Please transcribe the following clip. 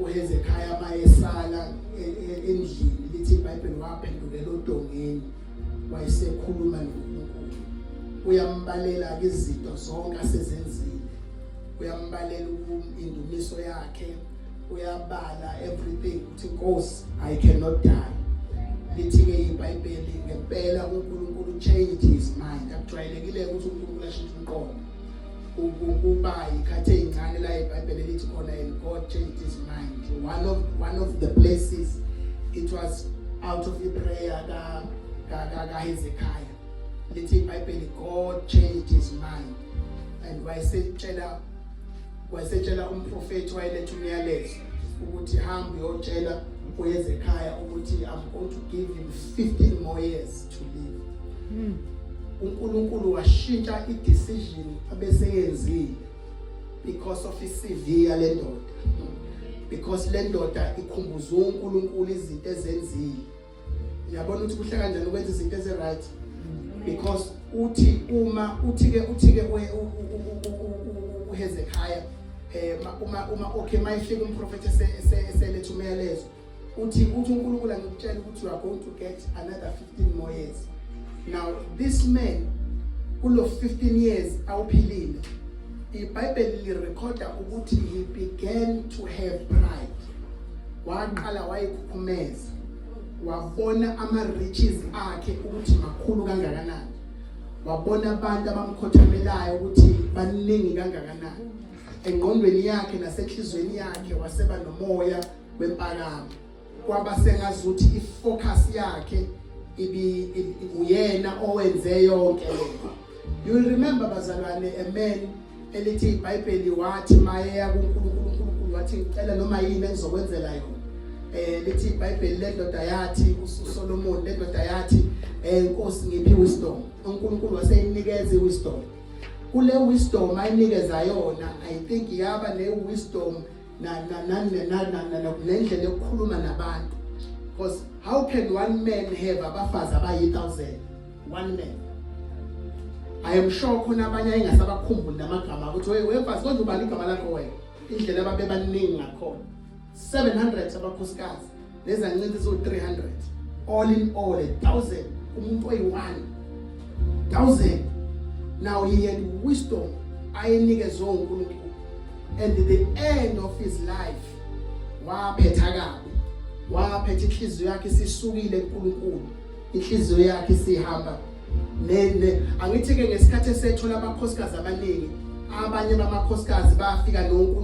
uHezekhaya mayesala endlini lithi iBhayibheli waphendukela odongeni wayesekhuluma noNkulunkulu uyambalela izinto zonke asezenzile uyambalela indumiso yakhe uyabala everything uthi Nkosi I cannot die lithi ke iBhayibheli ngempela uNkulunkulu changed his mind akujwayelekile ukuthi uNkulunkulu ashintshe umqondo ukuba ikhathe incane la iBhayibheli lithi khona and God changed his mind one of the places it was out of the prayer ka Hezekiah lithi iBhayibheli God changed his mind and wayesetshela umprofeti wayeletha umyalezo ukuthi hambe uyotshela uHezekiah ukuthi I'm going to give him 15 more years to live. uNkulunkulu washintsha idecision abeseyenzile because of iCV yale ndoda because le ndoda ikhumbuza uNkulunkulu izinto ezenzile uyabona ukuthi kuhle kanjani ukwenza izinto eze right because uthi ke uHezekiah uma okay mayifika umprofeti eseletha umyalezo uthi uNkulunkulu angikutshela ukuthi you are going to get another 15 more years. Now this man kulo 15 years awuphilile iBhayibheli lirecorda ukuthi he began to have pride waqala wayikhukhumeza wabona ama riches akhe ukuthi makhulu kangakanani wabona abantu abamkhothamelayo ukuthi baningi kangakanani engqondweni yakhe nasenhlizweni yakhe waseba nomoya wempakamo kwaba sengazuthi ifocus yakhe uyena owenze yonke lento. You will remember bazalwane a man elithi iBhayibheli wathi mayeya kuNkulunkulu wathi ngicela noma yini engizokwenzela yona lithi iBhayibheli le ndoda yathi uSolomon le ndoda yathi Nkosi ngiphi wisdom uNkulunkulu waseyinikeza wisdom kule wisdom ayinikeza yona I think yaba ne wisdom nendlela yokukhuluma nabantu because how can one man have abafazi abayi-1000 one man I am sure khona abanye engasabakhumbuli namagama ukuthi wefazi kodwa ubani igama lakho wena indlela ababebaningi ngakhona 700 abakhosikazi nezancinci zo 300 all in all 1000 umuntu oyi1 1000 now he had wisdom ayinikezwe uNkulunkulu and the end of his life waphetha kabi waphetha inhliziyo yakhe sisukile kuNkulunkulu inhliziyo yakhe sihamba angithi ke ngesikhathi esethola abakhosikazi abaningi abanye bamakhosikazi bafika noNkulunkulu